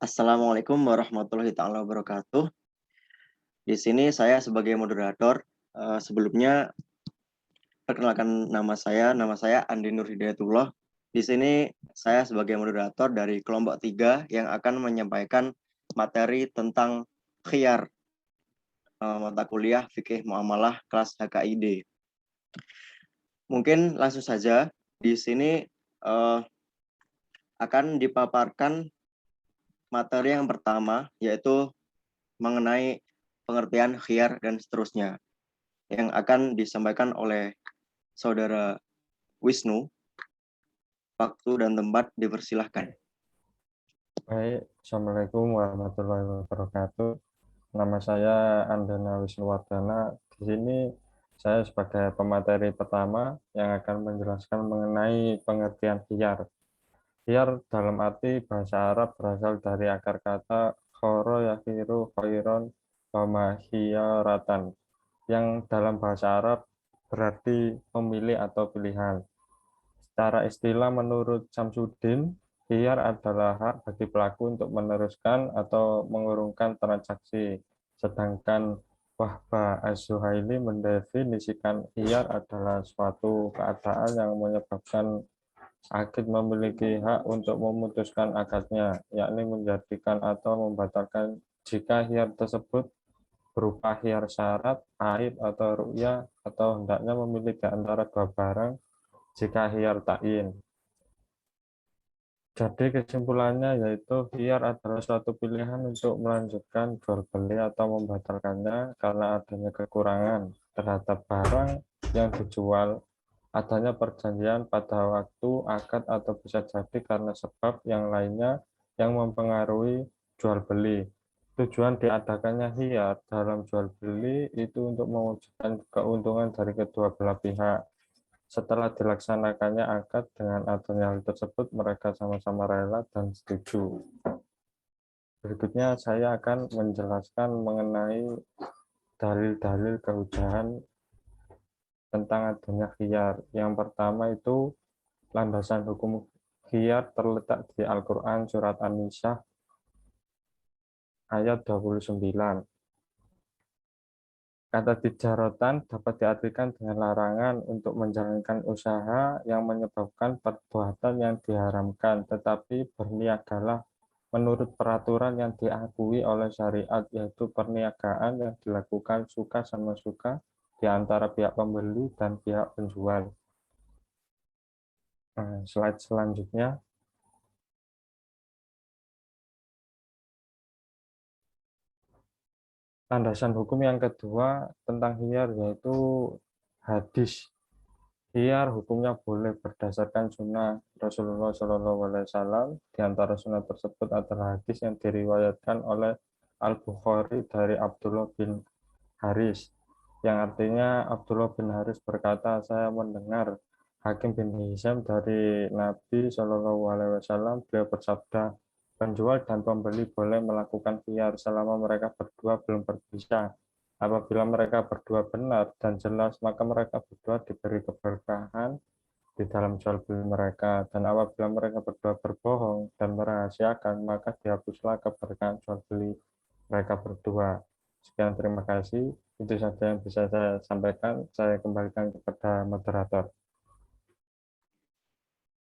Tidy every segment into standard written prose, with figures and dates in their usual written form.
Assalamualaikum warahmatullahi taala wabarakatuh. Di sini saya sebagai moderator. Sebelumnya perkenalkan nama saya Andi Nur Hidayatullah. Di sini saya sebagai moderator dari kelompok 3 yang akan menyampaikan materi tentang khiyar, mata kuliah fikih muamalah kelas HKID. Mungkin langsung saja di sini akan dipaparkan materi yang pertama, yaitu mengenai pengertian khiyar dan seterusnya, yang akan disampaikan oleh Saudara Wisnu. Waktu dan tempat dipersilahkan. Baik, Assalamualaikum warahmatullahi wabarakatuh. Nama saya Andana Wisnuwardana. Di sini saya sebagai pemateri pertama yang akan menjelaskan mengenai pengertian khiyar. Khiyar dalam arti bahasa Arab berasal dari akar kata khoro yakhiru khairon wa khiyaratan, yang dalam bahasa Arab berarti memilih atau pilihan. Secara istilah menurut Samsudin, khiyar adalah hak bagi pelaku untuk meneruskan atau mengurungkan transaksi. Sedangkan Wahbah Az-Zuhaili mendefinisikan khiyar adalah suatu keadaan yang menyebabkan akid memiliki hak untuk memutuskan akadnya, yakni menjadikan atau membatalkan jika khiyar tersebut berupa khiyar syarat, aib, atau ru'yah, atau hendaknya memilih di antara dua barang jika khiyar ta'yin. Jadi kesimpulannya yaitu khiyar adalah suatu pilihan untuk melanjutkan jual beli atau membatalkannya karena adanya kekurangan terhadap barang yang dijual, adanya perjanjian pada waktu akad, atau bisa jadi karena sebab yang lainnya yang mempengaruhi jual beli. Tujuan diadakannya khiyar dalam jual beli itu untuk mewujudkan keuntungan dari kedua belah pihak. Setelah dilaksanakannya akad, dengan adanya hal tersebut, mereka sama-sama rela dan setuju. Berikutnya saya akan menjelaskan mengenai dalil-dalil kehujahan tentang adanya khiyar. Yang pertama itu landasan hukum khiyar terletak di Al-Quran Surat An-Nisa ayat 29. Kata tijaratan dapat diartikan dengan larangan untuk menjalankan usaha yang menyebabkan perbuatan yang diharamkan, tetapi berniagalah menurut peraturan yang diakui oleh syariat, yaitu perniagaan yang dilakukan suka sama suka di antara pihak pembeli dan pihak penjual. Slide selanjutnya. Landasan hukum yang kedua tentang khiyar yaitu hadis. Khiyar hukumnya boleh berdasarkan sunnah Rasulullah SAW. Di antara sunnah tersebut adalah hadis yang diriwayatkan oleh Al-Bukhari dari Abdullah bin Haris, yang artinya Abdullah bin Haris berkata, saya mendengar Hakim bin Hizam dari Nabi SAW. Beliau bersabda, penjual dan pembeli boleh melakukan khiyar selama mereka berdua belum berpisah. Apabila mereka berdua benar dan jelas, maka mereka berdua diberi keberkahan di dalam jual beli mereka. Dan apabila mereka berdua berbohong dan merahasiakan, maka dihapuslah keberkahan jual beli mereka berdua. Sekian, terima kasih. Itu saja yang bisa saya sampaikan. Saya kembalikan kepada moderator.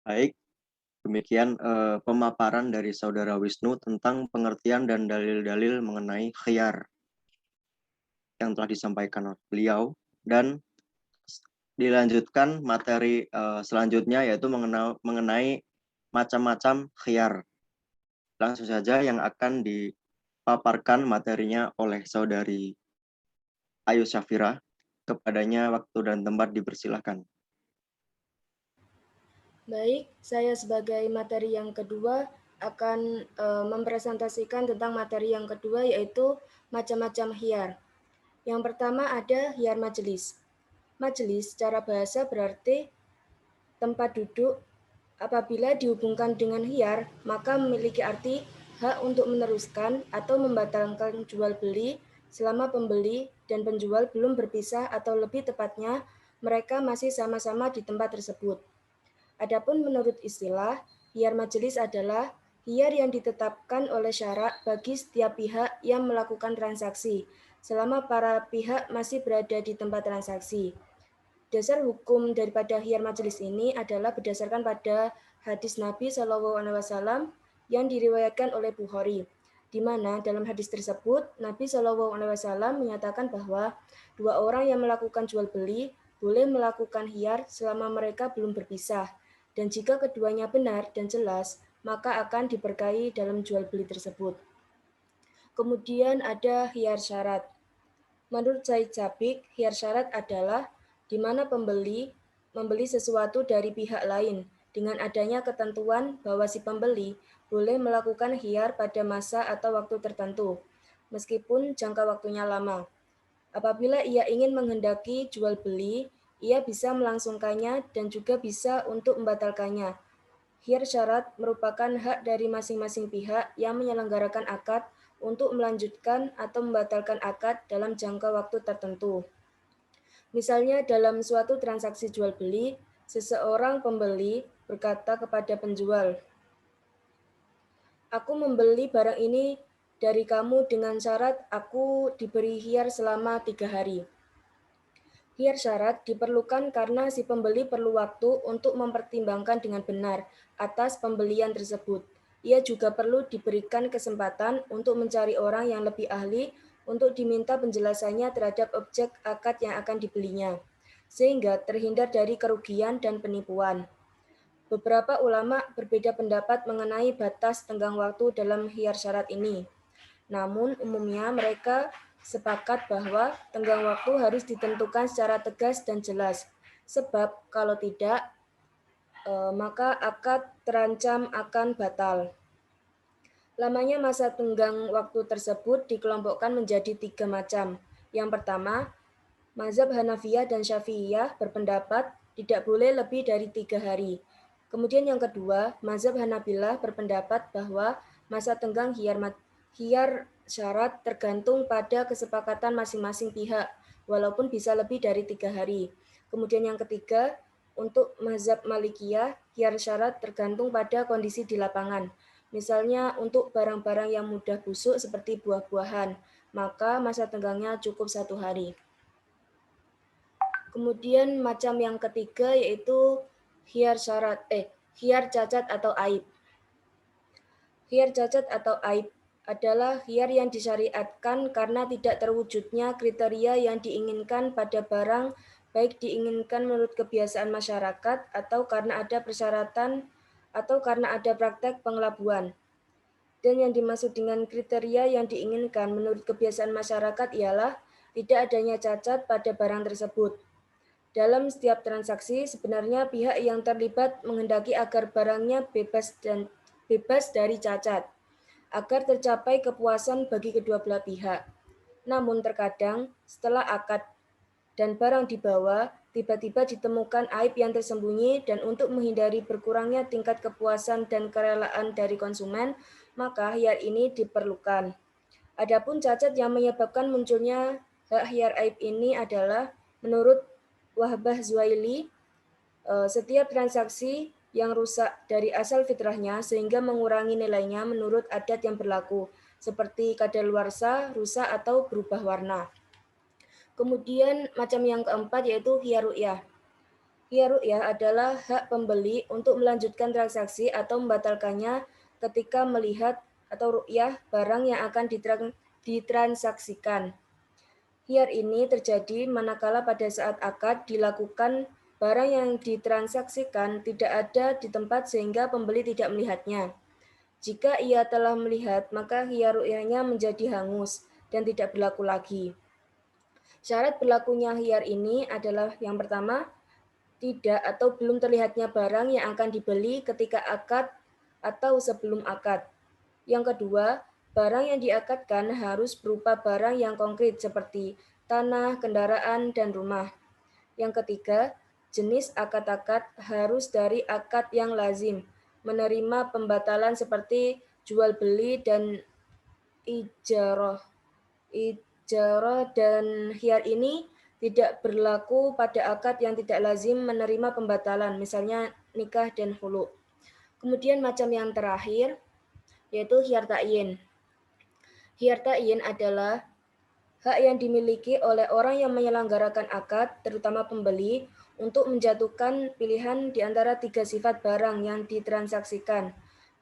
Baik, demikian pemaparan dari Saudara Wisnu tentang pengertian dan dalil-dalil mengenai khiyar yang telah disampaikan oleh beliau, dan dilanjutkan materi selanjutnya yaitu mengenai macam-macam khiyar. Langsung saja yang akan dipaparkan materinya oleh Saudari Ayu Syafira. Kepadanya waktu dan tempat dipersilahkan. Baik, saya sebagai materi yang kedua akan mempresentasikan tentang materi yang kedua, yaitu macam-macam khiyar. Yang pertama ada khiyar majelis. Majelis secara bahasa berarti tempat duduk. Apabila dihubungkan dengan khiyar, maka memiliki arti hak untuk meneruskan atau membatalkan jual beli selama pembeli dan penjual belum berpisah, atau lebih tepatnya mereka masih sama-sama di tempat tersebut. Adapun menurut istilah, khiyar majelis adalah Hiyar yang ditetapkan oleh syarat bagi setiap pihak yang melakukan transaksi, selama para pihak masih berada di tempat transaksi. Dasar hukum daripada hiyar majelis ini adalah berdasarkan pada hadis Nabi SAW yang diriwayatkan oleh Bukhari, di mana dalam hadis tersebut Nabi SAW menyatakan bahwa dua orang yang melakukan jual beli boleh melakukan hiyar selama mereka belum berpisah, dan jika keduanya benar dan jelas, maka akan diberkahi dalam jual beli tersebut. Kemudian ada hiyar syarat. Menurut Said Sabiq, hiyar syarat adalah di mana pembeli membeli sesuatu dari pihak lain dengan adanya ketentuan bahwa si pembeli boleh melakukan hiyar pada masa atau waktu tertentu, meskipun jangka waktunya lama. Apabila ia ingin menghendaki jual beli, ia bisa melangsungkannya dan juga bisa untuk membatalkannya. Hiyar syarat merupakan hak dari masing-masing pihak yang menyelenggarakan akad untuk melanjutkan atau membatalkan akad dalam jangka waktu tertentu. Misalnya dalam suatu transaksi jual beli, seseorang pembeli berkata kepada penjual, "Aku membeli barang ini dari kamu dengan syarat aku diberi hiyar selama 3 hari." Hiyar syarat diperlukan karena si pembeli perlu waktu untuk mempertimbangkan dengan benar atas pembelian tersebut. Ia juga perlu diberikan kesempatan untuk mencari orang yang lebih ahli untuk diminta penjelasannya terhadap objek akad yang akan dibelinya, sehingga terhindar dari kerugian dan penipuan. Beberapa ulama berbeda pendapat mengenai batas tenggang waktu dalam hiyar syarat ini. Namun, umumnya mereka sepakat bahwa tenggang waktu harus ditentukan secara tegas dan jelas, sebab kalau tidak, maka akad terancam akan batal. Lamanya masa tenggang waktu tersebut dikelompokkan menjadi 3 macam. Yang pertama, mazhab Hanafiyah dan Syafi'iyah berpendapat tidak boleh lebih dari 3 hari. Kemudian yang kedua, mazhab Hanabilah berpendapat bahwa masa tenggang hiyar syarat tergantung pada kesepakatan masing-masing pihak, walaupun bisa lebih dari 3 hari. Kemudian yang ketiga, untuk mazhab Malikiyah, hiyar syarat tergantung pada kondisi di lapangan. Misalnya untuk barang-barang yang mudah busuk seperti buah-buahan, maka masa tenggangnya cukup 1 hari. Kemudian macam yang ketiga yaitu hiyar cacat atau aib. Hiyar cacat atau aib adalah hiyar yang disyariatkan karena tidak terwujudnya kriteria yang diinginkan pada barang, baik diinginkan menurut kebiasaan masyarakat atau karena ada persyaratan atau karena ada praktek pengelabuan. Dan yang dimaksud dengan kriteria yang diinginkan menurut kebiasaan masyarakat ialah tidak adanya cacat pada barang tersebut. Dalam setiap transaksi, sebenarnya pihak yang terlibat menghendaki agar barangnya bebas dari cacat, agar tercapai kepuasan bagi kedua belah pihak. Namun terkadang, setelah akad dan barang dibawa, tiba-tiba ditemukan aib yang tersembunyi dan untuk menghindari berkurangnya tingkat kepuasan dan kerelaan dari konsumen, maka hiyar ini diperlukan. Adapun cacat yang menyebabkan munculnya hak hiyar aib ini adalah menurut Wahbah Zuhaili, setiap transaksi yang rusak dari asal fitrahnya sehingga mengurangi nilainya menurut adat yang berlaku, seperti kadaluarsa, rusak atau berubah warna. Kemudian macam yang keempat yaitu hiyar ru'yah. Hiyar ru'yah adalah hak pembeli untuk melanjutkan transaksi atau membatalkannya ketika melihat atau ru'yah barang yang akan ditransaksikan. Hiyar ini terjadi manakala pada saat akad dilakukan barang yang ditransaksikan tidak ada di tempat sehingga pembeli tidak melihatnya. Jika ia telah melihat, maka hiyar ru'yahnya menjadi hangus dan tidak berlaku lagi. Syarat berlakunya hiyar ini adalah yang pertama, tidak atau belum terlihatnya barang yang akan dibeli ketika akad atau sebelum akad. Yang kedua, barang yang diakadkan harus berupa barang yang konkret seperti tanah, kendaraan, dan rumah. Yang ketiga, jenis akad-akad harus dari akad yang lazim, menerima pembatalan seperti jual beli dan ijarah. Dan hiyar ini tidak berlaku pada akad yang tidak lazim menerima pembatalan, misalnya nikah dan khulu. Kemudian macam yang terakhir, yaitu khiyar ta'yin. Khiyar ta'yin adalah hak yang dimiliki oleh orang yang menyelenggarakan akad, terutama pembeli, untuk menjatuhkan pilihan di antara 3 sifat barang yang ditransaksikan.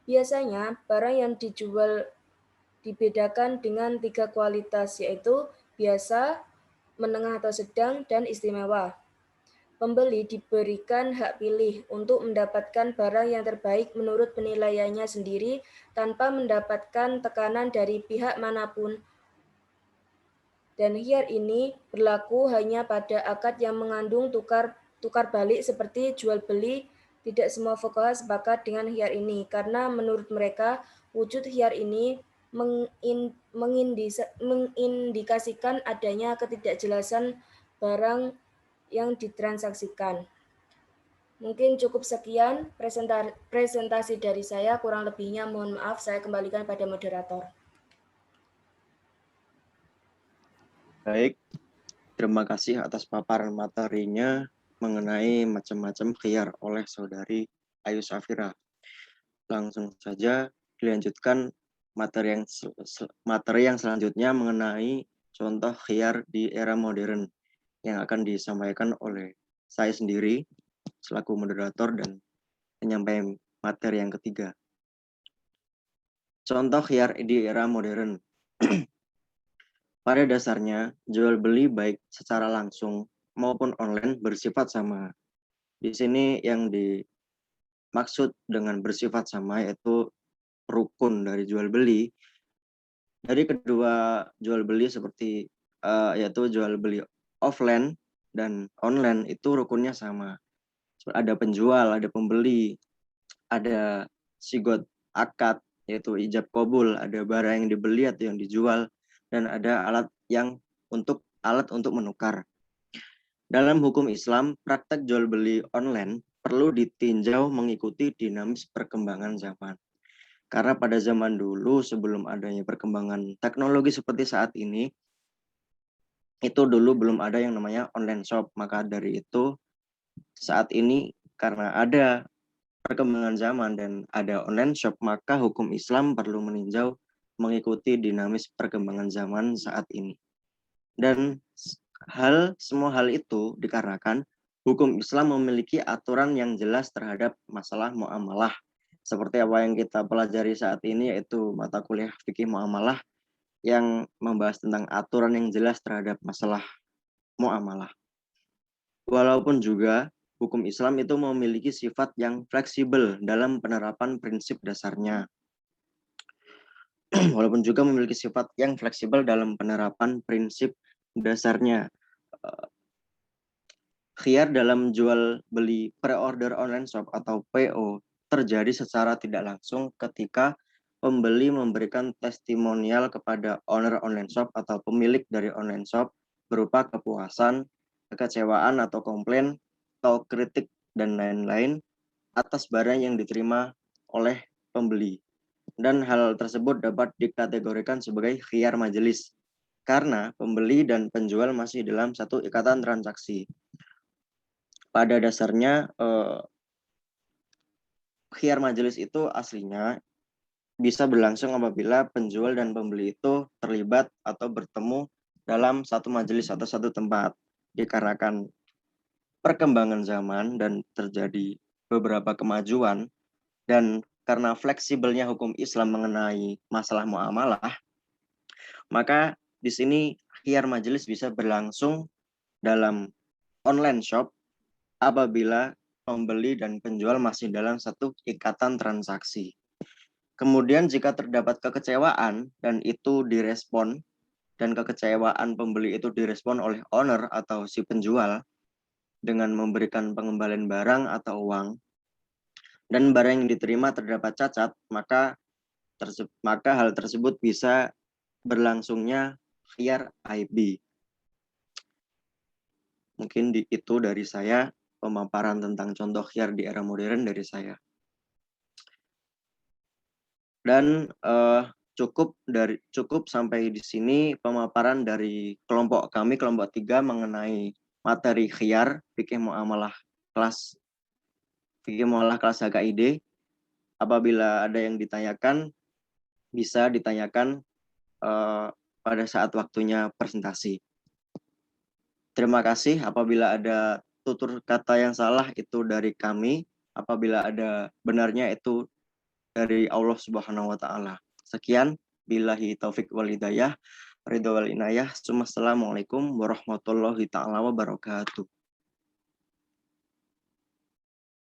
Biasanya, barang yang dijual dibedakan dengan 3 kualitas, yaitu biasa, menengah atau sedang, dan istimewa. Pembeli diberikan hak pilih untuk mendapatkan barang yang terbaik menurut penilaiannya sendiri tanpa mendapatkan tekanan dari pihak manapun. Dan khiyar ini berlaku hanya pada akad yang mengandung tukar balik seperti jual beli. Tidak semua fuqaha sepakat dengan khiyar ini karena menurut mereka wujud khiyar ini mengindikasikan adanya ketidakjelasan barang yang ditransaksikan. Mungkin cukup sekian presentasi dari saya, kurang lebihnya mohon maaf, saya kembalikan pada moderator. Baik, terima kasih atas paparan materinya mengenai macam-macam khiyar oleh saudari Ayu Safira. Langsung saja dilanjutkan materi yang selanjutnya mengenai contoh khiyar di era modern yang akan disampaikan oleh saya sendiri selaku moderator dan penyampaian materi yang ketiga. Contoh khiyar di era modern. Pada dasarnya, jual beli baik secara langsung maupun online bersifat sama. Di sini yang dimaksud dengan bersifat sama yaitu rukun dari jual beli. Dari kedua jual beli seperti yaitu jual beli offline dan online itu rukunnya sama. Ada penjual, ada pembeli, ada sigot akad yaitu ijab qabul, ada barang yang dibeli atau yang dijual, dan ada alat untuk menukar. Dalam hukum Islam, praktek jual beli online perlu ditinjau mengikuti dinamis perkembangan zaman. Karena pada zaman dulu sebelum adanya perkembangan teknologi seperti saat ini, itu dulu belum ada yang namanya online shop. Maka dari itu saat ini karena ada perkembangan zaman dan ada online shop, maka hukum Islam perlu meninjau mengikuti dinamis perkembangan zaman saat ini. Dan semua hal itu dikarenakan hukum Islam memiliki aturan yang jelas terhadap masalah muamalah. Seperti apa yang kita pelajari saat ini yaitu mata kuliah fikih muamalah yang membahas tentang aturan yang jelas terhadap masalah muamalah. Walaupun juga hukum Islam itu memiliki sifat yang fleksibel dalam penerapan prinsip dasarnya. Walaupun juga memiliki sifat yang fleksibel dalam penerapan prinsip dasarnya. Khiyar dalam jual beli pre-order online shop atau PO terjadi secara tidak langsung ketika pembeli memberikan testimonial kepada owner online shop atau pemilik dari online shop berupa kepuasan, kekecewaan atau komplain, atau kritik dan lain-lain atas barang yang diterima oleh pembeli. Dan hal tersebut dapat dikategorikan sebagai khiyar majelis karena pembeli dan penjual masih dalam satu ikatan transaksi. Pada dasarnya khiyar majelis itu aslinya bisa berlangsung apabila penjual dan pembeli itu terlibat atau bertemu dalam satu majelis atau satu tempat. Dikarenakan perkembangan zaman dan terjadi beberapa kemajuan dan karena fleksibelnya hukum Islam mengenai masalah muamalah, maka di sini khiyar majelis bisa berlangsung dalam online shop apabila pembeli dan penjual masih dalam satu ikatan transaksi. Kemudian jika terdapat kekecewaan dan itu direspon, dan kekecewaan pembeli itu direspon oleh owner atau si penjual dengan memberikan pengembalian barang atau uang, dan barang yang diterima terdapat cacat, maka hal tersebut bisa berlangsungnya khiyar AIB. Mungkin itu dari saya. Pemaparan tentang contoh khiyar di era modern dari saya. Dan cukup sampai di sini pemaparan dari kelompok kami, kelompok 3 mengenai materi khiyar fikih muamalah kelas HKID. Apabila ada yang ditanyakan, bisa ditanyakan pada saat waktunya presentasi. Terima kasih. Apabila ada tutur kata yang salah itu dari kami, apabila ada benarnya itu dari Allah Subhanahu wa taala. Sekian, billahi taufik wal hidayah, ridho wal inayah. Assalamualaikum warahmatullahi taala wabarakatuh.